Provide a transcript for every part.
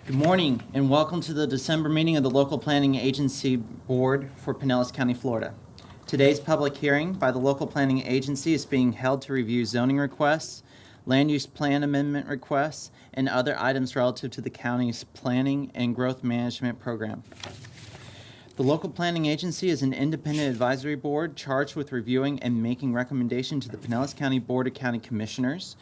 Good morning and welcome to the December meeting of the Local Planning Agency Board for Pinellas County, Florida. Today's public hearing by the Local Planning Agency is being held to review zoning requests, land use plan amendment requests, and other items relative to the county's planning and growth management program. The Local Planning Agency is an independent advisory board charged with reviewing and making recommendation to the Pinellas County Board of County Commissioners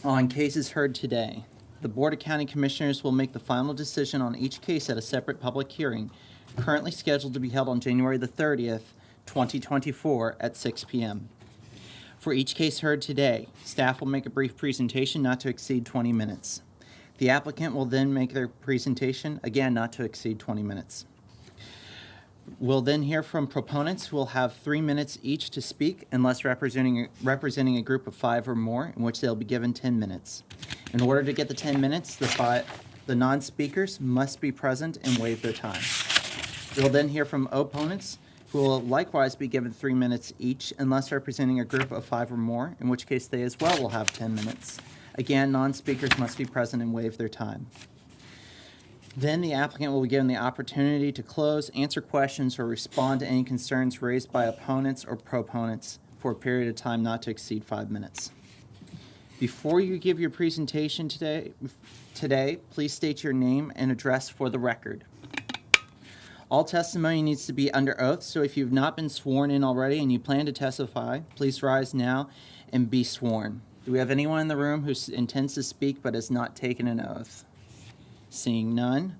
on cases heard today. The Board of County Commissioners will make the final decision on each case at a separate public hearing, currently scheduled to be held on January the 30th, 2024 at 6 p.m. For each case heard today, staff will make a brief presentation not to exceed 20 minutes. The applicant will then make their presentation, again not to exceed 20 minutes. We'll then hear from proponents who will have 3 minutes each to speak unless representing a group of 5 or more, in which they'll be given 10 minutes. In order to get the 10 minutes, the non-speakers must be present and waive their time. We'll then hear from opponents who will likewise be given 3 minutes each unless representing a group of 5 or more, in which case they as well will have 10 minutes. Again, non-speakers must be present and waive their time. Then the applicant will be given the opportunity to close, answer questions, or respond to any concerns raised by opponents or proponents for a period of time not to exceed 5 minutes. Before you give your presentation today, please state your name and address for the record. All testimony needs to be under oath, so if you've not been sworn in already and you plan to testify, please rise now and be sworn. Do we have anyone in the room who intends to speak but has not taken an oath? Seeing none.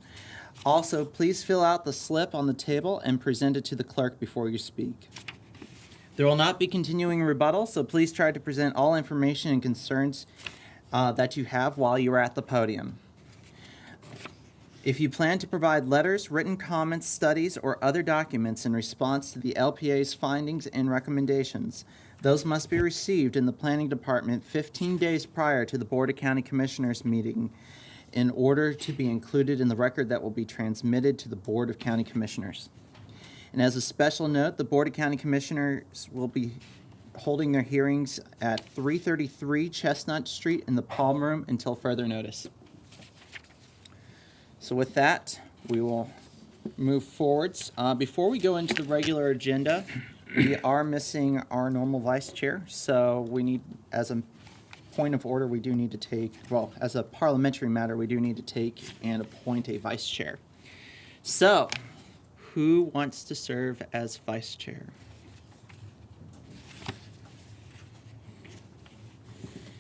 Also, please fill out the slip on the table and present it to the clerk before you speak. There will not be continuing rebuttal, so please try to present all information and concerns that you have while you are at the podium. If you plan to provide letters, written comments, studies, or other documents in response to the LPA's findings and recommendations, those must be received in the Planning Department 15 days prior to the Board of County Commissioners meeting in order to be included in the record that will be transmitted to the Board of County Commissioners. And as a special note, the Board of County Commissioners will be holding their hearings at 333 Chestnut Street in the Palm Room until further notice. So with that, we will move forwards. Before we go into the regular agenda, we are missing our normal vice chair, so we need, as a point of order, we do need to take, well, as a parliamentary matter, we do need to take and appoint a vice chair. So, who wants to serve as vice chair?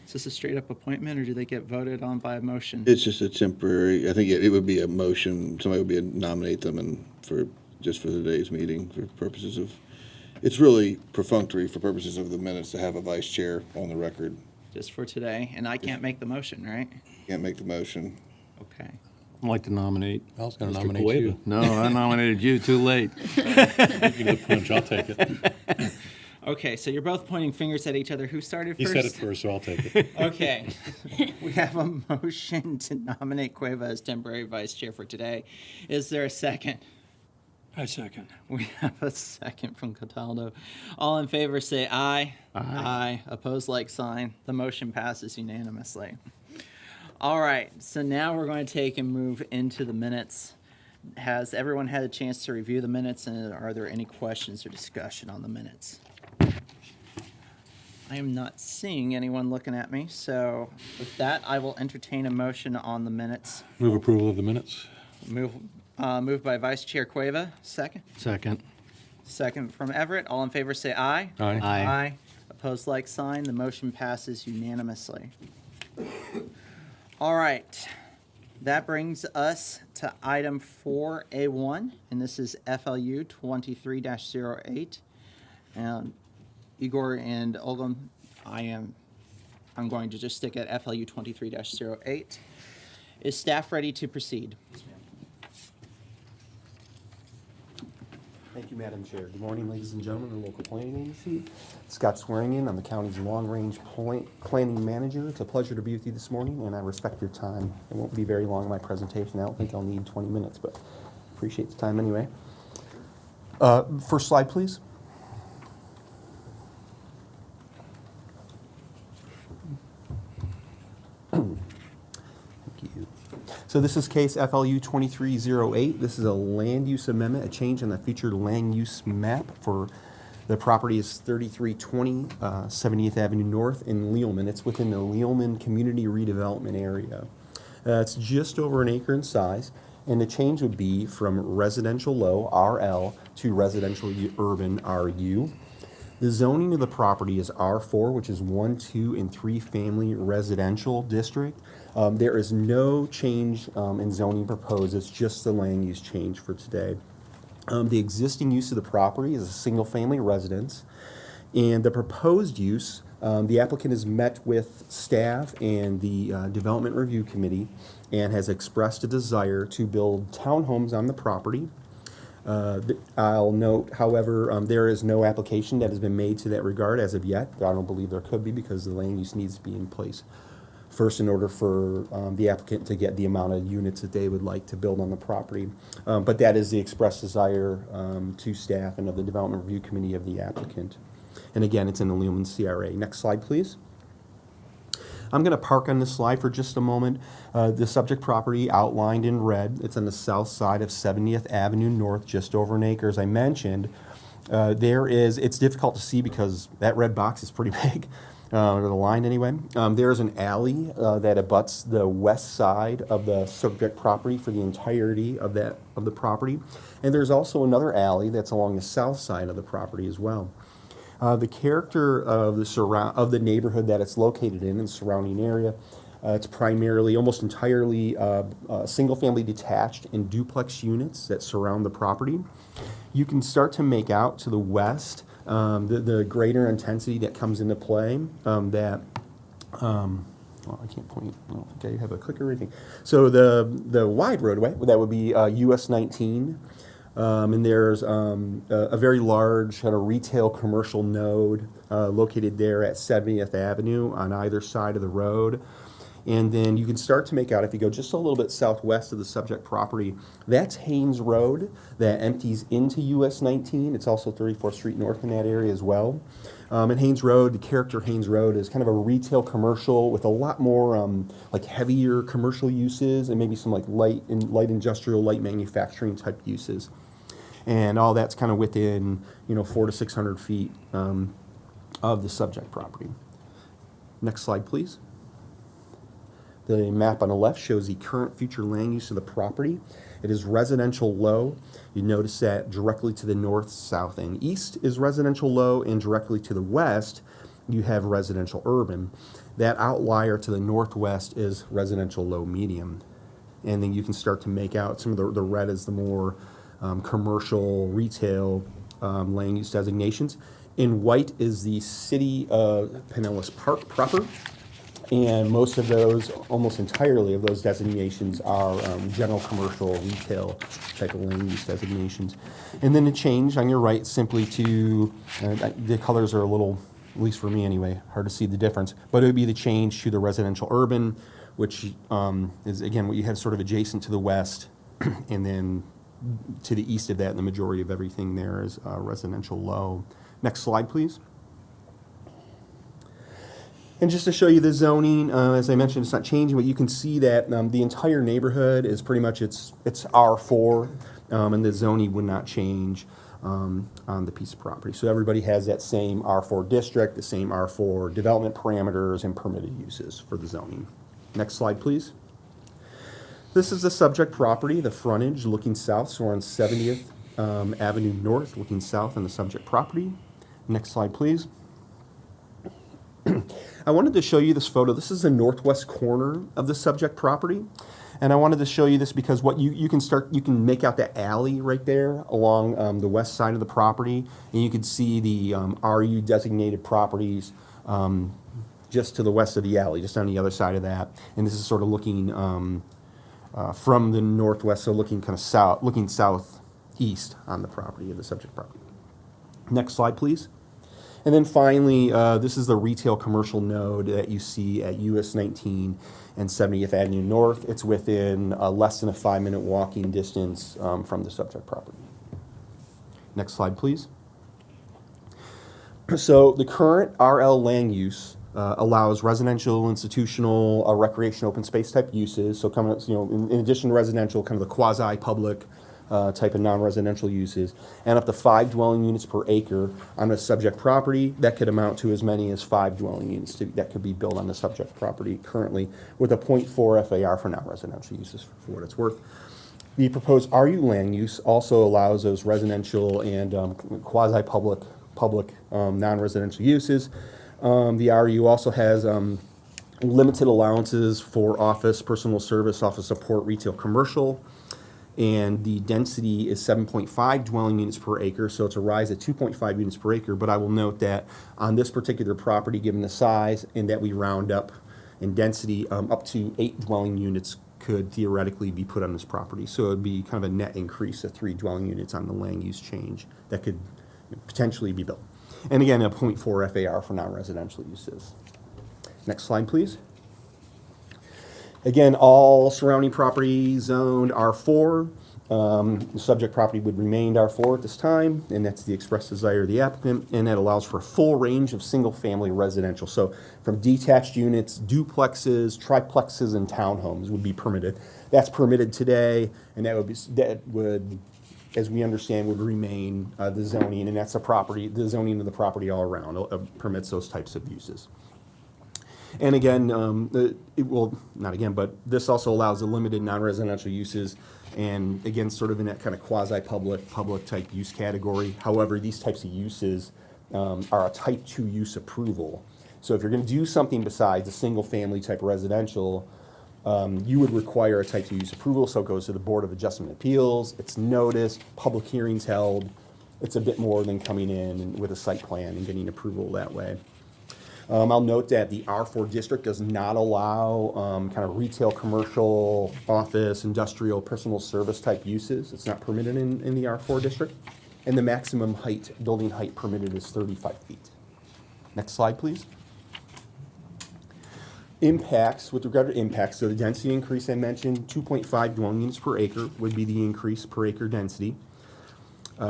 Is this a straight up appointment or do they get voted on by a motion? It's just a temporary, I think it would be a motion, somebody would be nominate them and just for today's meeting for purposes of, it's really perfunctory for purposes of the minutes to have a vice chair on the record. Just for today, and I can't make the motion, right? Can't make the motion. Okay. I'd like to nominate. I was going to Mr. nominate Cueva. you. No, I nominated you too late. You can get punch, I'll take it. Okay, so you're both pointing fingers at each other. Who started He first? said it first, so I'll take it. Okay. We have a motion to nominate Cueva as temporary vice chair for today. Is there a second? I second. We have a second from Cataldo. All in favor say aye. Aye. Opposed, like sign. The motion passes unanimously. All right, so now we're going to take and move into the minutes. Has everyone had a chance to review the minutes, and are there any questions or discussion on the minutes? I am not seeing anyone looking at me, so with that, I will entertain a motion on the minutes. Move approval of the minutes. Moved by Vice Chair Cueva. Second. Second. Second from Everett. All in favor say aye. Aye. Aye. Opposed, like sign. The motion passes unanimously. All right. That brings us to item 4A1, and this is FLU 23-08. And Igor and Olga, I'm going to just stick at FLU 23-08. Is staff ready to proceed? Thank you, Madam Chair. Good morning, ladies and gentlemen of the local planning agency. Scott swearing in. I'm the county's long-range planning manager. It's a pleasure to be with you this morning, and I respect your time. It won't be very long, my presentation. I don't think I'll need 20 minutes, but appreciate the time anyway. First slide, please. Thank you. So this is case FLU 2308. This is a land use amendment, a change in the featured land use map for the property is 3320 70th Avenue North in Lealman. It's within the Lealman Community Redevelopment Area. It's just over an acre in size, and the change would be from residential low, RL, to residential urban, RU. The zoning of the property is R4, which is 1, 2, and 3 family residential district. There is no change in zoning proposed. It's just the land use change for today. The existing use of the property is a single-family residence, and the proposed use, the applicant has met with staff and the Development Review Committee and has expressed a desire to build townhomes on the property. I'll note, however, there is no application that has been made to that regard as of yet. I don't believe there could be because the land use needs to be in place first in order for the applicant to get the amount of units that they would like to build on the property. But that is the express desire to staff and of the Development Review Committee of the applicant. And again, it's in the Lealman CRA. Next slide, please. I'm going to park on this slide for just a moment. The subject property outlined in red, it's on the south side of 70th Avenue North, just over an acre. As I mentioned, it's difficult to see because that red box is pretty big. Or the line anyway. There's an alley that abuts the west side of the subject property for the entirety of the property, and there's also another alley that's along the south side of the property as well. The character of the neighborhood that it's located in and surrounding area, it's primarily, almost entirely, single-family detached and duplex units that surround the property. You can start to make out to the west the greater intensity that comes into play, well, I can't point, I don't think I have a clicker or anything. So the wide roadway, that would be US 19, and there's a very large kind of retail commercial node located there at 70th Avenue on either side of the road. And then you can start to make out, if you go just a little bit southwest of the subject property, that's Haynes Road that empties into US 19. It's also 34th Street North in that area as well. And Haynes Road, the character of Haynes Road is kind of a retail commercial with a lot more like heavier commercial uses and maybe some like light industrial, light manufacturing type uses. And all that's kind of within, 400 to 600 feet of the subject property. Next slide, please. The map on the left shows the current future land use of the property. It is residential low. You notice that directly to the north, south, and east is residential low, and directly to the west, you have residential urban. That outlier to the northwest is residential low medium. And then you can start to make out some of the red is the more commercial, retail land use designations. In white is the city of Pinellas Park proper. And most of those, almost entirely of those designations are general commercial, retail type of land use designations. And then the change on your right simply to, the colors are a little, at least for me anyway, hard to see the difference, but it would be the change to the residential urban, which is again what you have sort of adjacent to the west, and then to the east of that, the majority of everything there is residential low. Next slide, please. And just to show you the zoning, as I mentioned, it's not changing, but you can see that the entire neighborhood is pretty much, it's R4, and the zoning would not change on the piece of property. So everybody has that same R4 district, the same R4 development parameters and permitted uses for the zoning. Next slide, please. This is the subject property, the frontage looking south, so we're on 70th Avenue North, looking south on the subject property. Next slide, please. I wanted to show you this photo. This is the northwest corner of the subject property. And I wanted to show you this because what you can make out the alley right there along the west side of the property. And you can see the RU designated properties just to the west of the alley, just on the other side of that. And this is sort of looking from the northwest, so looking kind of south, looking southeast on the property of the subject property. Next slide, please. And then finally, this is the retail commercial node that you see at US 19 and 70th Avenue North. It's within less than a 5-minute walking distance from the subject property. Next slide, please. So the current RL land use allows residential, institutional, recreation, open space type uses. So coming, in addition to residential, kind of the quasi-public type of non-residential uses, and up to 5 dwelling units per acre on the subject property. That could amount to as many as 5 dwelling units that could be built on the subject property currently, with a 0.4 FAR for non-residential uses, for what it's worth. The proposed RU land use also allows those residential and quasi-public non-residential uses. The RU also has limited allowances for office, personal service, office support, retail, commercial, and the density is 7.5 dwelling units per acre, so it's a rise of 2.5 units per acre. But I will note that on this particular property, given the size and that we round up in density, up to 8 dwelling units could theoretically be put on this property. So it would be kind of a net increase of 3 dwelling units on the land use change that could potentially be built. And again, a 0.4 FAR for non-residential uses. Next slide, please. Again, all surrounding property zoned R4. The subject property would remain R4 at this time, and that's the express desire of the applicant, and that allows for a full range of single-family residential. So from detached units, duplexes, triplexes, and townhomes would be permitted. That's permitted today, and that would, as we understand, would remain the zoning, and that's the zoning of the property all around permits those types of uses. And again, but this also allows the limited non-residential uses, and again, sort of in that kind of quasi-public type use category. However, these types of uses are a type 2 use approval. So if you're going to do something besides a single-family type residential, you would require a type 2 use approval, so it goes to the Board of Adjustment Appeals, it's noticed, public hearings held. It's a bit more than coming in with a site plan and getting approval that way. I'll note that the R4 district does not allow kind of retail, commercial, office, industrial, personal service type uses. It's not permitted in the R4 district. And the maximum height, building height permitted is 35 feet. Next slide, please. Impacts, with regard to impacts, so the density increase I mentioned, 2.5 dwelling units per acre would be the increase per acre density.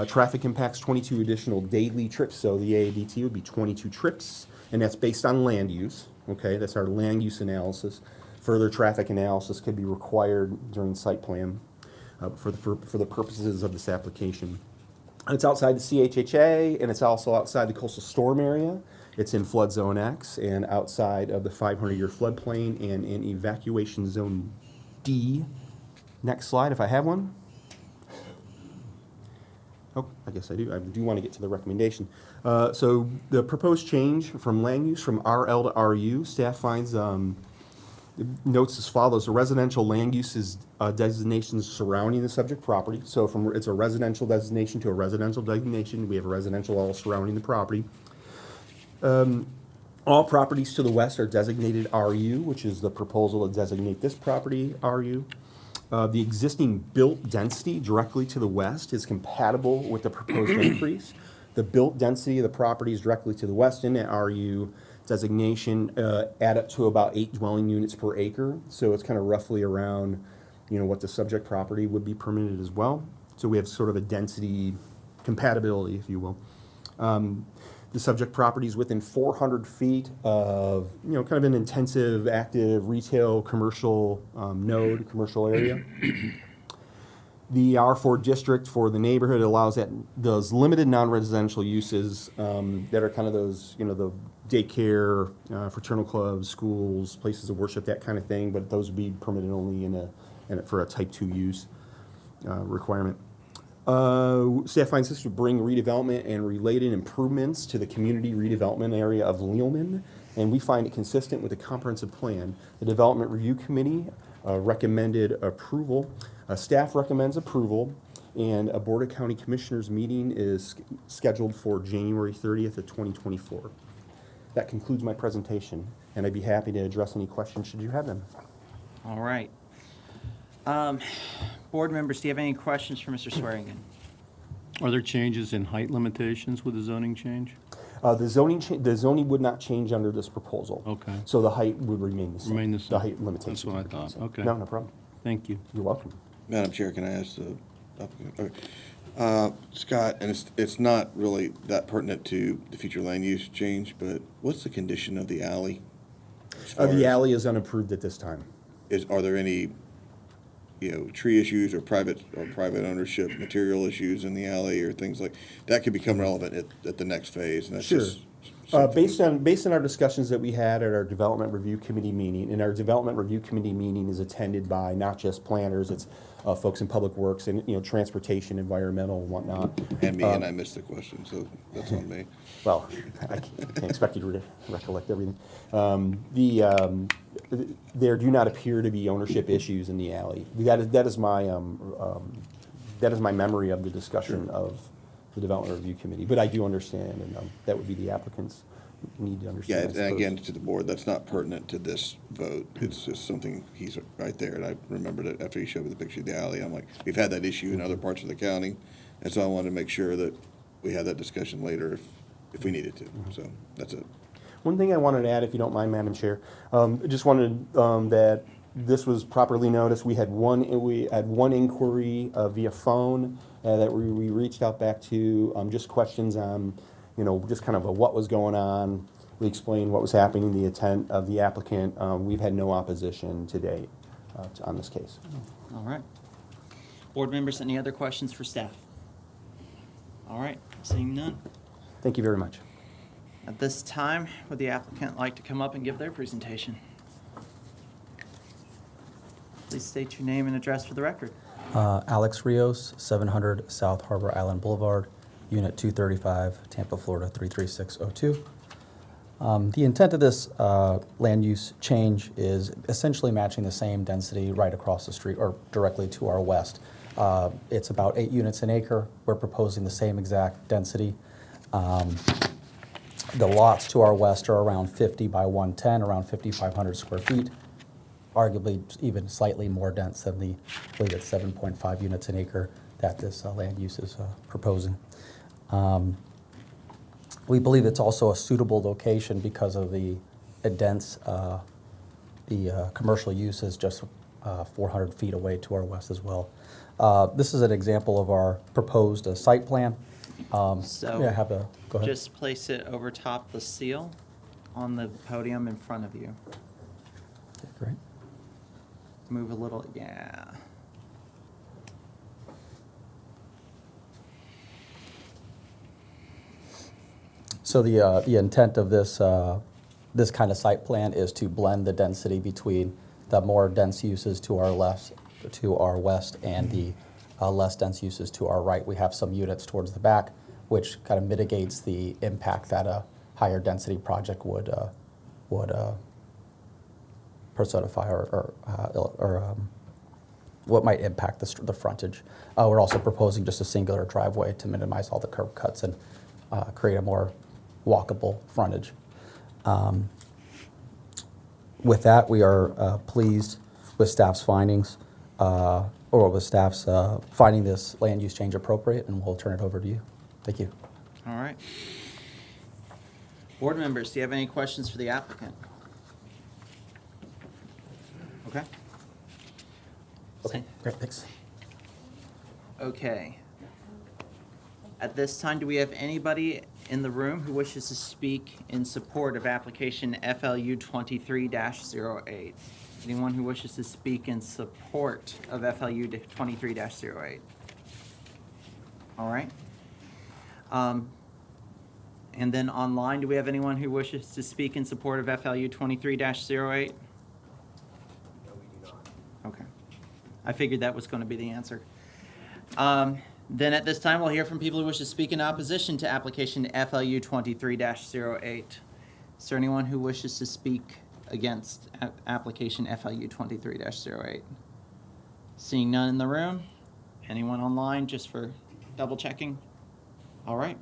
Traffic impacts, 22 additional daily trips, so the AADT would be 22 trips. And that's based on land use, okay? That's our land use analysis. Further traffic analysis could be required during site plan for the purposes of this application. And it's outside the CHHA, and it's also outside the coastal storm area. It's in flood zone X and outside of the 500-year floodplain and in evacuation zone D. Next slide, if I have one. Oh, I guess I do. I do want to get to the recommendation. So the proposed change from land use from RL to RU, staff finds notes as follows: the residential land use is designations surrounding the subject property. So from it's a residential designation to a residential designation. We have a residential all surrounding the property. All properties to the west are designated RU, which is the proposal to designate this property RU. The existing built density directly to the west is compatible with the proposed increase. The built density of the properties directly to the west in that RU designation add up to about 8 dwelling units per acre. So it's kind of roughly around, what the subject property would be permitted as well. So we have sort of a density compatibility, if you will. The subject property is within 400 feet of, kind of an intensive, active retail, commercial node, commercial area. The R4 district for the neighborhood allows those limited non-residential uses that are kind of those, the daycare, fraternal clubs, schools, places of worship, that kind of thing. But those would be permitted only for a type 2 use requirement. Staff finds this would bring redevelopment and related improvements to the community redevelopment area of Leelman, and we find it consistent with the comprehensive plan. The Development Review Committee recommended approval. Staff recommends approval, and a Board of County Commissioners meeting is scheduled for January 30th of 2024. That concludes my presentation, and I'd be happy to address any questions should you have them. All right. Board members, do you have any questions for Mr. Swearingen? Are there changes in height limitations with the zoning change? The zoning would not change under this proposal. Okay. So the height would remain the same. Remain the same. The height limitations. That's what I would remain thought. the same. Okay. No problem. Thank you. You're welcome. Madam Chair, can I ask the applicant? Scott, and it's not really that pertinent to the future land use change, but what's the condition of the alley? As far The as- alley is unapproved at this time. Are there any, tree issues or private ownership material issues in the alley or things like, that could become relevant at the next phase, and that's Sure. just. something- Based on our discussions that we had at our Development Review Committee meeting, and our Development Review Committee meeting is attended by not just planners, it's folks in public works and, transportation, environmental and whatnot. And me, and I missed the question, so that's on me. Well, I can't expect you to recollect everything. There do not appear to be ownership issues in the alley. That is my memory of the discussion of the Development Review Committee. But I do understand, and that would be the applicants need to Yeah, understand. I and suppose. again, to the board, that's not pertinent to this vote. It's just something, he's right there, and I remembered it after he showed me the picture of the alley. I'm like, we've had that issue in other parts of the county, and so I wanted to make sure that we had that discussion later if we needed to. So that's it. One thing I wanted to add, if you don't mind, Madam Chair, just wanted that this was properly noticed. We had one inquiry via phone that we reached out back to, just questions on, just kind of what was going on. We explained what was happening, the intent of the applicant. We've had no opposition to date on this case. All right. Board members, any other questions for staff? All right, seeing none. Thank you very much. At this time, would the applicant like to come up and give their presentation? Please state your name and address for the record. Alex Rios, 700 South Harbor Island Boulevard, Unit 235, Tampa, Florida 33602. The intent of this land use change is essentially matching the same density right across the street or directly to our west. It's about 8 units an acre. We're proposing the same exact density. The lots to our west are around 50 by 110, around 5,500 square feet, arguably even slightly more dense than I believe it's 7.5 units an acre that this land use is proposing. We believe it's also a suitable location because of the dense, commercial use is just 400 feet away to our west as well. This is an example of our proposed site plan. Go ahead. Just place it over top the seal on the podium in front of you. Okay, great. Move a little, yeah. So the intent of this this kind of site plan is to blend the density between the more dense uses to our left, to our west, and the less dense uses to our right. We have some units towards the back, which kind of mitigates the impact that a higher density project would personify or what might impact the frontage. We're also proposing just a singular driveway to minimize all the curb cuts and create a more walkable frontage. With that, we are pleased with staff's findings, or with staff's finding this land use change appropriate, and we'll turn it over to you. Thank you. All right. Board members, do you have any questions for the applicant? Okay. Okay, great, thanks. Okay. At this time, do we have anybody in the room who wishes to speak in support of application FLU 23-08? Anyone who wishes to speak in support of FLU 23-08? All right. And then online, do we have anyone who wishes to speak in support of FLU 23-08? Okay. I figured that was going to be the answer. Then at this time, we'll hear from people who wish to speak in opposition to application FLU 23-08. Is there anyone who wishes to speak against application FLU 23-08? Seeing none in the room? Anyone online, just for double checking? All right.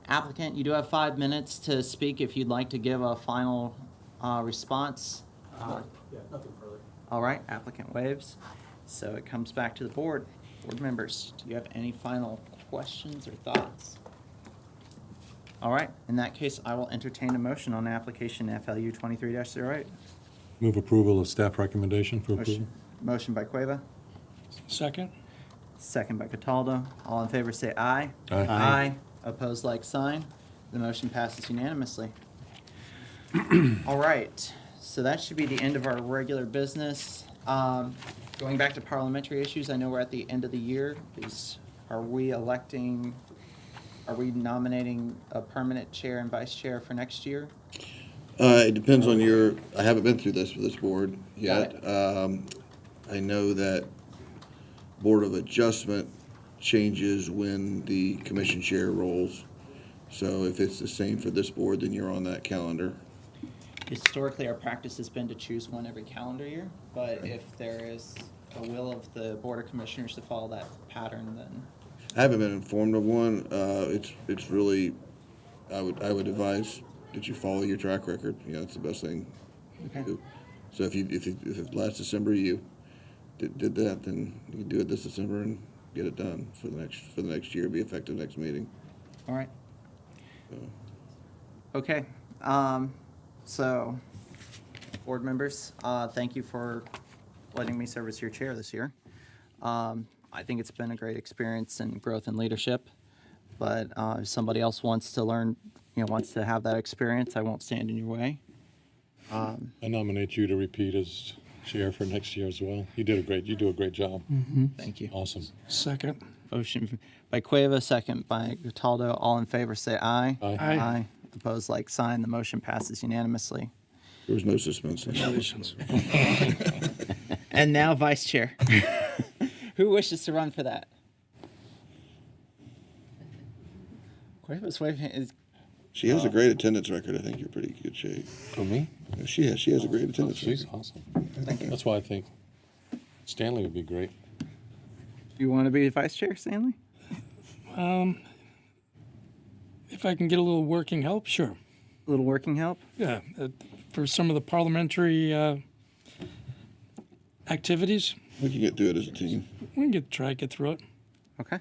Applicant, you do have 5 minutes to speak if you'd like to give a final response. Yeah, nothing further. All right, applicant waives. So it comes back to the board. Board members, do you have any final questions or thoughts? All right, in that case, I will entertain a motion on application FLU 23-08. Move approval of staff recommendation for approval. Motion by Cueva, Second. Second by Cataldo. All in favor say aye. Aye. Aye. Opposed, like sign. The motion passes unanimously. All right, so that should be the end of our regular business. Going back to parliamentary issues, I know we're at the end of the year. Are we nominating a permanent chair and vice chair for next year? It depends on I haven't been through this with this board yet. Got I know that Board of Adjustment changes when the commission chair rolls. So if it's the same for this board, then you're on that calendar. Historically, our practice has been to choose one every calendar year, but if there is a will of the Board of Commissioners to follow that pattern, then I haven't been informed of one. It's really, I would advise that you follow your track record. You know, it's the best thing to do. So if it last December you did that, then you can do it this December and get it done for the next year, be effective next meeting. all right. Okay, so, board members, thank you for letting me serve as your chair this year. I think it's been a great experience and growth in leadership, but if somebody else wants to learn, wants to have that experience, I won't stand in your way. I nominate you to repeat as chair for next year as well. You do a great job. Thank you. Awesome. Second. Motion by Cueva, second by Cataldo. All in favor say aye. Aye. Aye. Opposed, like sign. The motion passes unanimously. There was no suspense. And now vice chair. Who wishes to run for that? Cueva's waving. She has a great attendance record. I think you're pretty good shape. For me? She has a great attendance She's record. awesome. Thank you. That's why I think Stanley would be great. You want to be vice chair, Stanley? If I can get a little working help, sure. A little working help? Yeah, for some of the parliamentary activities, We can get through it as a team. we can try to get through it. Okay.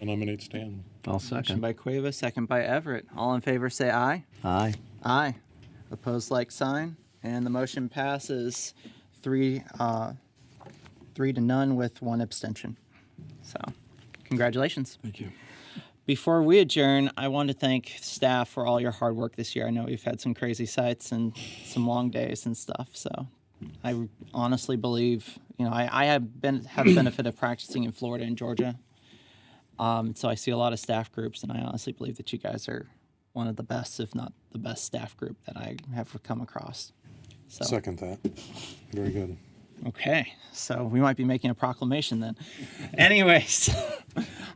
I nominate Stanley. I'll Motion second. by Cueva, second by Everett. All in favor say aye. Aye. Aye. Opposed, like sign. And the motion passes 3-0 with 1 abstention. So, congratulations. Thank you. Before we adjourn, I want to thank staff for all your hard work this year. I know we've had some crazy sites and some long days and stuff. So I honestly believe, I have the benefit of practicing in Florida and Georgia. So I see a lot of staff groups, and I honestly believe that you guys are one of the best, if not the best staff group that I have come across. So, Second that. Very good. okay, so we might be making a proclamation then. Anyways,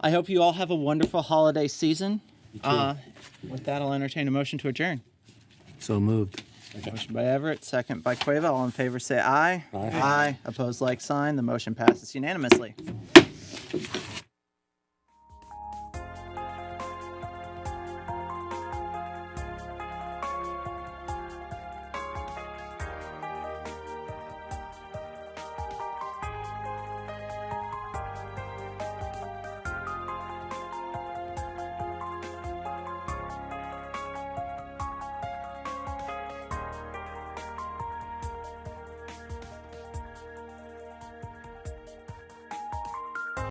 I hope you all have a wonderful holiday season. With that, I'll entertain a motion to adjourn. So moved. Motion by Everett, second by Cueva. All in favor say aye. Aye. Aye. Opposed, like sign. The motion passes unanimously.